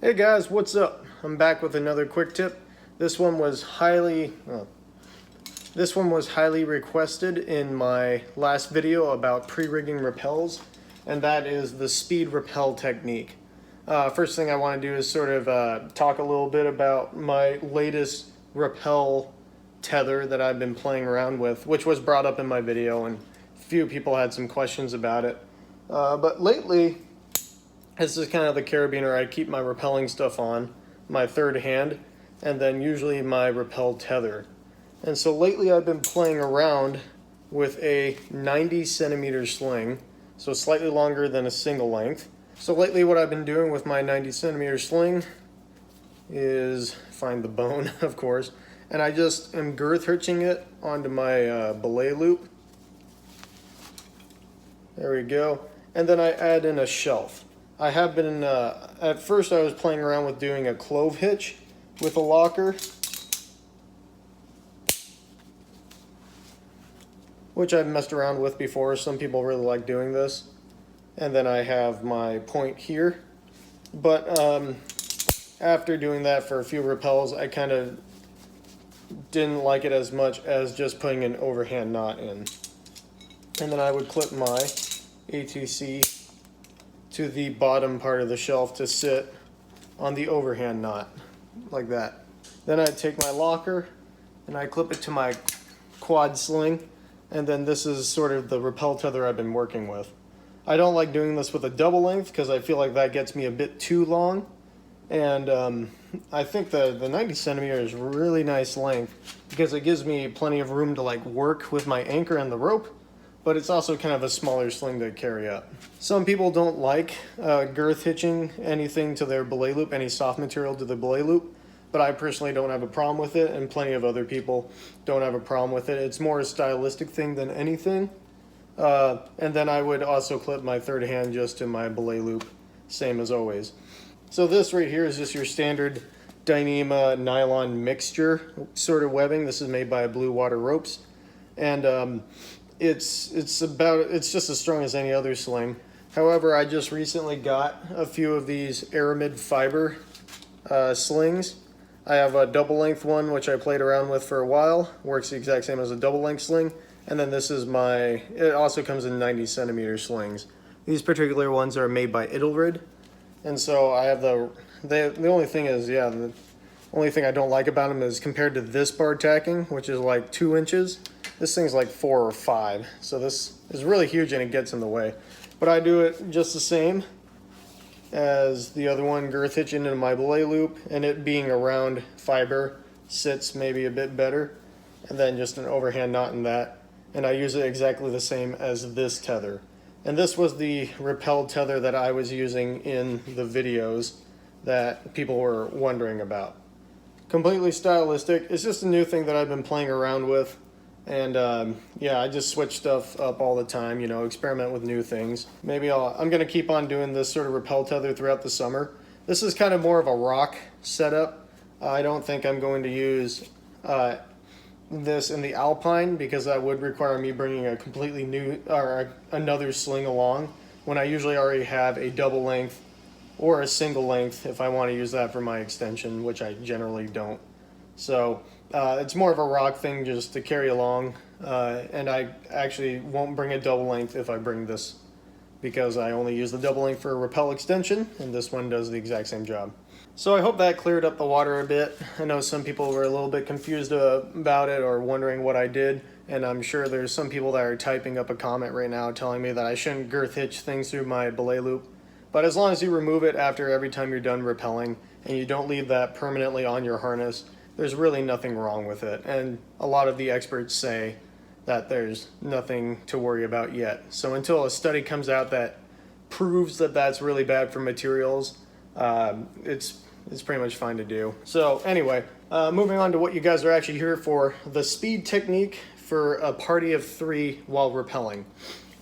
Hey guys, what's up? I'm back with another quick tip. This one was highly requested in my last video about pre-rigging rappels, and that is the speed rappel technique. First thing I want to do is sort of talk a little bit about my latest rappel tether that I've been playing around with, which was brought up in my video, and a few people had some questions about it. But lately, this is kind of the carabiner I keep my rappelling stuff on, my third hand, and then usually my rappel tether. And so lately I've been playing around with a 90 centimeter sling, so slightly longer than a single length. So lately what I've been doing with my 90 centimeter sling is find the bone, of course, and I just am girth hitching it onto my belay loop. There we go. And then I add in a shelf. I have been, at first I was playing around with doing a clove hitch with a locker, which I've messed around with before. Some people really like doing this. And then I have my point here. But after doing that for a few rappels, I kind of didn't like it as much as just putting an overhand knot in. And then I would clip my ATC to the bottom part of the shelf to sit on the overhand knot, like that. Then I take my locker and I clip it to my quad sling, and then this is sort of the rappel tether I've been working with. I don't like doing this with a double length because I feel like that gets me a bit too long, and I think the 90 centimeter is really nice length because it gives me plenty of room to like work with my anchor and the rope, but it's also kind of a smaller sling to carry up. Some people don't like girth hitching anything to their belay loop, any soft material to the belay loop, but I personally don't have a problem with it, and plenty of other people don't have a problem with it. It's more a stylistic thing than anything. And then I would also clip my third hand just to my belay loop, same as always. So this right here is just your standard Dyneema nylon mixture sort of webbing. This is made by Blue Water Ropes, and it's just as strong as any other sling. However, I just recently got a few of these aramid fiber slings. I have a double length one, which I played around with for a while. Works the exact same as a double length sling. And then this is it also comes in 90 centimeter slings. These particular ones are made by Idelrid. And so I have the only thing is, the only thing I don't like about them is compared to this bar tacking, which is like 2 inches, this thing's like 4 or 5. So this is really huge and it gets in the way. But I do it just the same as the other one, girth hitching into my belay loop, and it being a round fiber sits maybe a bit better. And then just an overhand knot in that. And I use it exactly the same as this tether. And this was the rappel tether that I was using in the videos that people were wondering about. Completely stylistic. It's just a new thing that I've been playing around with. And I just switch stuff up all the time, experiment with new things. Maybe I'm going to keep on doing this sort of rappel tether throughout the summer. This is kind of more of a rock setup. I don't think I'm going to use this in the Alpine because that would require me bringing a completely new or another sling along when I usually already have a double length or a single length if I want to use that for my extension, which I generally don't. So it's more of a rock thing just to carry along, and I actually won't bring a double length if I bring this because I only use the double length for a rappel extension, and this one does the exact same job. So I hope that cleared up the water a bit. I know some people were a little bit confused about it or wondering what I did, and I'm sure there's some people that are typing up a comment right now telling me that I shouldn't girth hitch things through my belay loop. But as long as you remove it after every time you're done rappelling and you don't leave that permanently on your harness, there's really nothing wrong with it. And a lot of the experts say that there's nothing to worry about yet. So until a study comes out that proves that that's really bad for materials, it's pretty much fine to do. So anyway, moving on to what you guys are actually here for, the speed technique for a party of 3 while rappelling.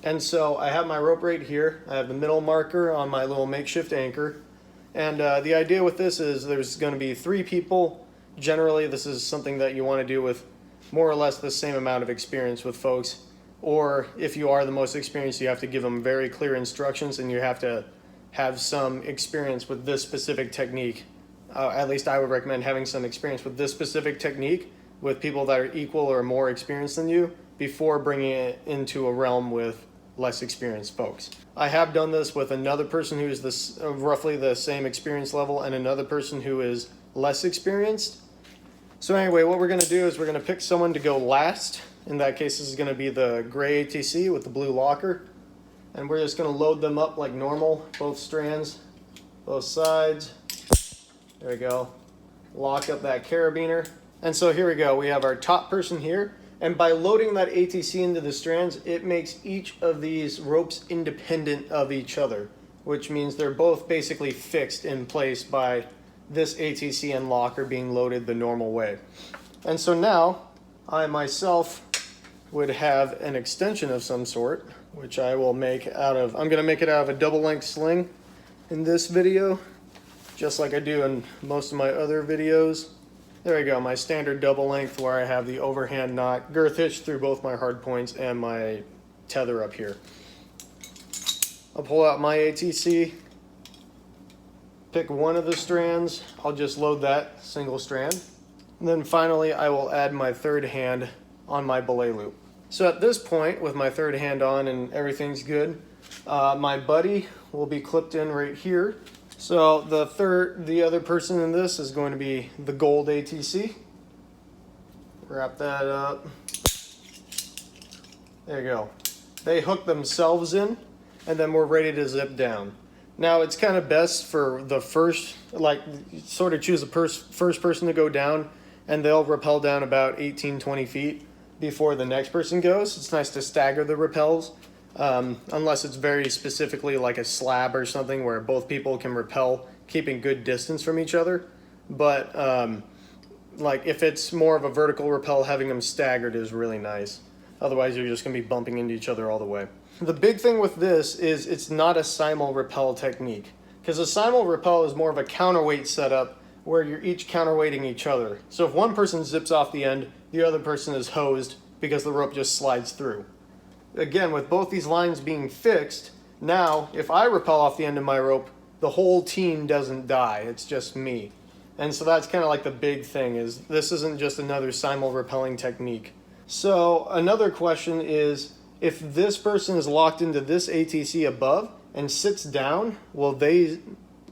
And so I have my rope right here. I have the middle marker on my little makeshift anchor. And the idea with this is there's going to be 3 people. Generally, this is something that you want to do with more or less the same amount of experience with folks. Or if you are the most experienced, you have to give them very clear instructions and you have to have some experience with this specific technique. At least I would recommend having some experience with this specific technique with people that are equal or more experienced than you before bringing it into a realm with less experienced folks. I have done this with another person who is this roughly the same experience level and another person who is less experienced. So anyway, what we're going to do is we're going to pick someone to go last. In that case, this is going to be the gray ATC with the blue locker. And we're just going to load them up like normal, both strands, both sides. There we go. Lock up that carabiner. And so here we go. We have our top person here. And by loading that ATC into the strands, it makes each of these ropes independent of each other, which means they're both basically fixed in place by this ATC and locker being loaded the normal way. And so now I myself would have an extension of some sort, which I will make out of, I'm going to make it out of a double length sling in this video, just like I do in most of my other videos. There we go, my standard double length where I have the overhand knot girth hitch through both my hard points and my tether up here. I'll pull out my ATC, pick one of the strands, I'll just load that single strand. And then finally I will add my third hand on my belay loop. So at this point, with my third hand on and everything's good, my buddy will be clipped in right here. So the other person in this is going to be the gold ATC. Wrap that up. There you go. They hook themselves in, and then we're ready to zip down. Now it's kind of best for the first, like sort of choose the first person to go down, and they'll rappel down about 18-20 feet before the next person goes. It's nice to stagger the rappels. Unless it's very specifically like a slab or something where both people can rappel keeping good distance from each other. But like if it's more of a vertical rappel, having them staggered is really nice. Otherwise you're just going to be bumping into each other all the way. The big thing with this is it's not a simul rappel technique, because a simul rappel is more of a counterweight setup where you're each counterweighting each other. So if one person zips off the end, the other person is hosed because the rope just slides through. Again, with both these lines being fixed, now if I rappel off the end of my rope, the whole team doesn't die, it's just me. And so that's kind of like the big thing, is this isn't just another simul rappelling technique. So another question is, if this person is locked into this ATC above and sits down, will they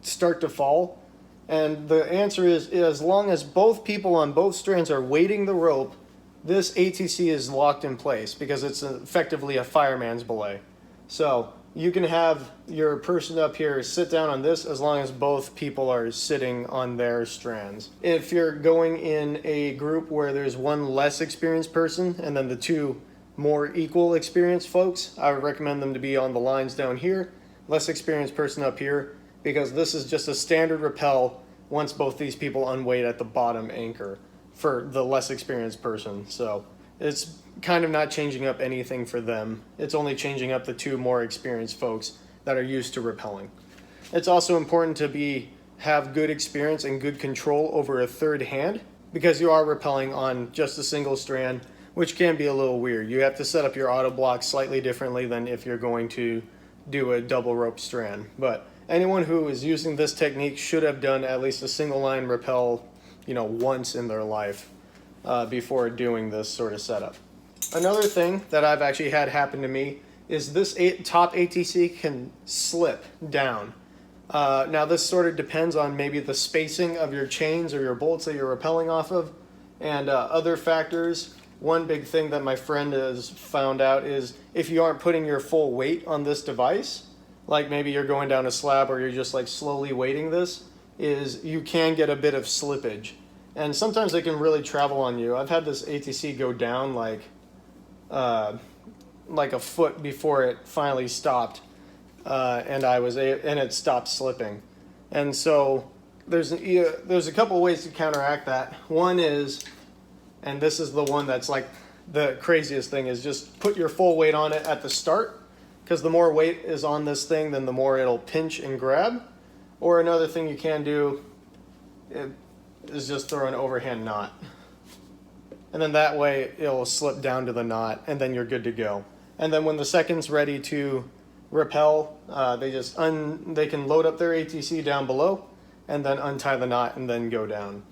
start to fall? And the answer is as long as both people on both strands are weighting the rope, this ATC is locked in place because it's effectively a fireman's belay. So you can have your person up here sit down on this as long as both people are sitting on their strands. If you're going in a group where there's one less experienced person and then the two more equal experienced folks, I would recommend them to be on the lines down here, less experienced person up here, because this is just a standard rappel once both these unweight at the bottom anchor for the less experienced person. So it's kind of not changing up anything for them. It's only changing up the two more experienced folks that are used to rappelling. It's also important to have good experience and good control over a third hand, because you are rappelling on just a single strand, which can be a little weird. You have to set up your auto block slightly differently than if you're going to do a double rope strand. But anyone who is using this technique should have done at least a single line rappel, once in their life before doing this sort of setup. Another thing that I've actually had happen to me is this top ATC can slip down. Now this sort of depends on maybe the spacing of your chains or your bolts that you're rappelling off of, and other factors. One big thing that my friend has found out is if you aren't putting your full weight on this device, like maybe you're going down a slab or you're just like slowly weighting this, is you can get a bit of slippage. And sometimes they can really travel on you. I've had this ATC go down like a foot before it finally stopped, and it stopped slipping. And so there's a couple of ways to counteract that. One is, and this is the one that's like the craziest thing, is just put your full weight on it at the start, because the more weight is on this thing, then the more it'll pinch and grab. Or another thing you can do is just throw an overhand knot. And then that way it'll slip down to the knot, and then you're good to go. And then when the second's ready to rappel, they can load up their ATC down below and then untie the knot and then go down.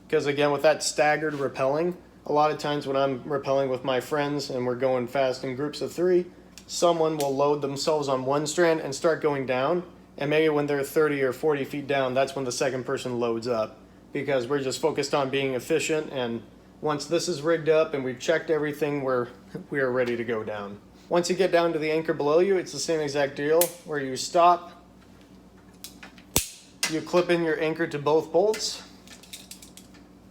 Because again, with that staggered rappelling, a lot of times when I'm rappelling with my friends and we're going fast in groups of 3, someone will load themselves on one strand and start going down, and maybe when they're 30 or 40 feet down, that's when the second person loads up, because we're just focused on being efficient, and once this is rigged up and we've checked everything, we are ready to go down. Once you get down to the anchor below you, it's the same exact deal, where you stop, you clip in your anchor to both bolts,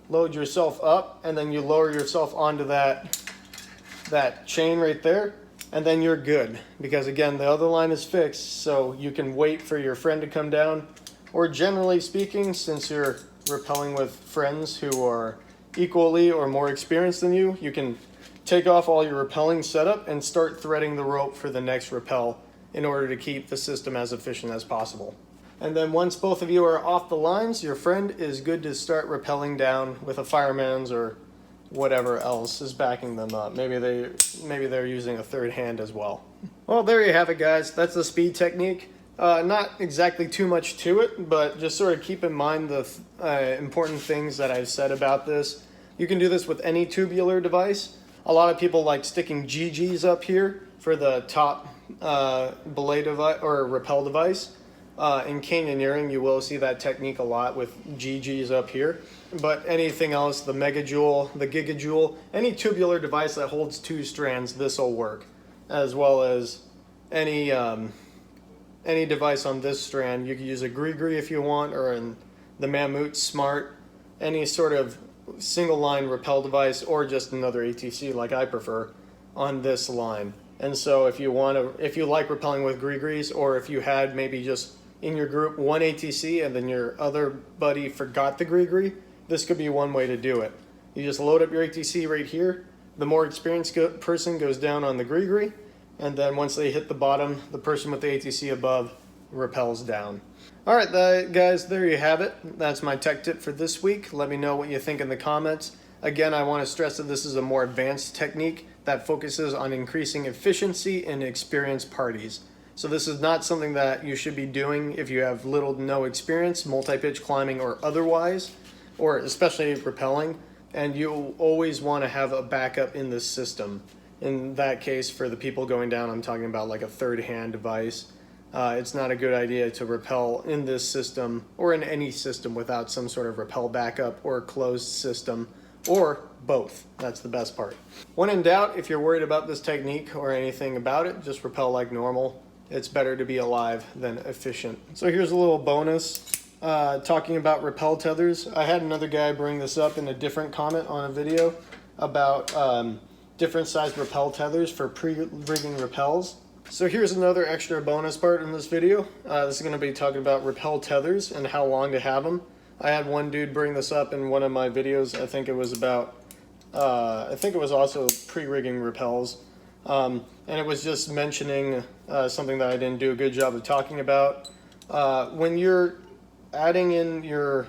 load yourself up, and then you lower yourself onto that chain right there, and then you're good. Because again, the other line is fixed, so you can wait for your friend to come down, or generally speaking, since you're rappelling with friends who are equally or more experienced than you, you can take off all your rappelling setup and start threading the rope for the next rappel in order to keep the system as efficient as possible. And then once both of you are off the lines, your friend is good to start rappelling down with a fireman's or whatever else is backing them up. Maybe they're using a third hand as well. Well, there you have it, guys. That's the speed technique. Not exactly too much to it, but just sort of keep in mind the important things that I've said about this. You can do this with any tubular device. A lot of people like sticking GGs up here for the top belay device or rappel device. In canyoneering, you will see that technique a lot with GGs up here. But anything else, the megajoule, the gigajoule, any tubular device that holds 2 strands, this will work. As well as any device on this strand. You can use a gree if you want, or in the Mammut Smart, any sort of single line rappel device, or just another ATC like I prefer on this line. And so if you like rappelling with grease, or if you had maybe just in your group one ATC and then your other buddy forgot the gree, this could be one way to do it. You just load up your ATC right here. The more experienced person goes down on the gree, and then once they hit the bottom, the person with the ATC above rappels down. All right, guys, there you have it. That's my tech tip for this week. Let me know what you think in the comments. Again, I want to stress that this is a more advanced technique that focuses on increasing efficiency in experienced parties. So this is not something that you should be doing if you have little to no experience, multi-pitch climbing or otherwise, or especially rappelling, and you always want to have a backup in this system. In that case, for the people going down, I'm talking about like a third hand device. It's not a good idea to rappel in this system or in any system without some sort of rappel backup or closed system, or both. That's the best part. When in doubt, if you're worried about this technique or anything about it, just rappel like normal. It's better to be alive than efficient. So here's a little bonus talking about rappel tethers. I had another guy bring this up in a different comment on a video about different sized rappel tethers for pre-rigging rappels. So here's another extra bonus part in this video. This is going to be talking about rappel tethers and how long to have them. I had one dude bring this up in one of my videos. I think it was about, I think it was also pre-rigging rappels. And it was just mentioning something that I didn't do a good job of talking about. When you're adding in your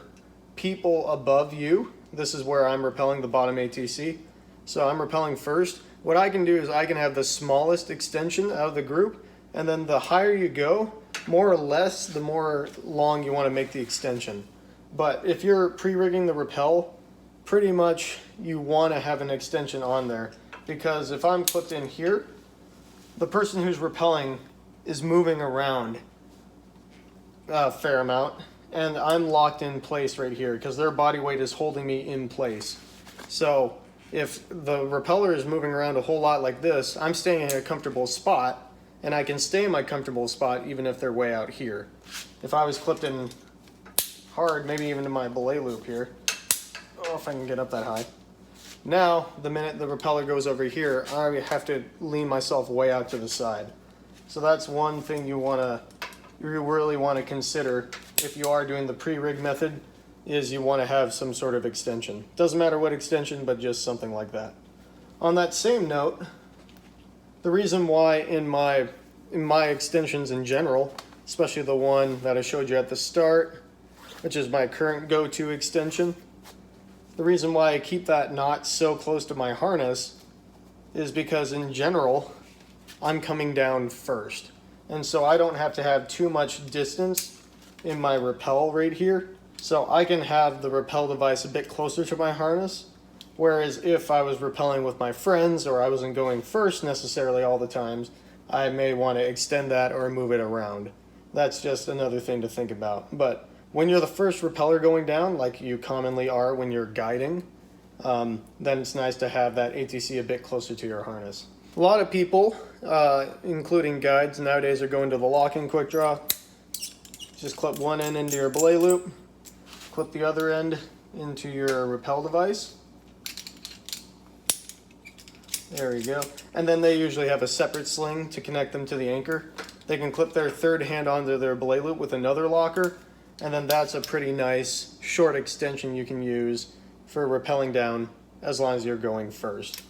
people above you, this is where I'm rappelling the bottom ATC. So I'm rappelling first. What I can do is I can have the smallest extension out of the group, and then the higher you go, more or less, the more long you want to make the extension. But if you're pre-rigging the rappel, pretty much you want to have an extension on there, because if I'm clipped in here, the person who's rappelling is moving around a fair amount, and I'm locked in place right here because their body weight is holding me in place. So if the repeller is moving around a whole lot like this, I'm staying in a comfortable spot, and I can stay in my comfortable spot even if they're way out here. If I was clipped in hard, maybe even to my belay loop here, oh, if I can get up that high. Now, the minute the repeller goes over here, I have to lean myself way out to the side. So that's one thing you really want to consider if you are doing the pre-rig method, is you want to have some sort of extension. Doesn't matter what extension, but just something like that. On that same note, the reason why in my extensions in general, especially the one that I showed you at the start, which is my current go-to extension, the reason why I keep that knot so close to my harness is because in general, I'm coming down first. And so I don't have to have too much distance in my rappel right here. So I can have the rappel device a bit closer to my harness. Whereas if I was rappelling with my friends or I wasn't going first necessarily all the times, I may want to extend that or move it around. That's just another thing to think about. But when you're the first rappeller going down, like you commonly are when you're guiding, then it's nice to have that ATC a bit closer to your harness. A lot of people, including guides, nowadays are going to the lock-in quick draw. Just clip one end into your belay loop, clip the other end into your rappel device. There we go. And then they usually have a separate sling to connect them to the anchor. They can clip their third hand onto their belay loop with another locker, and then that's a pretty nice short extension you can use for rappelling down as long as you're going first.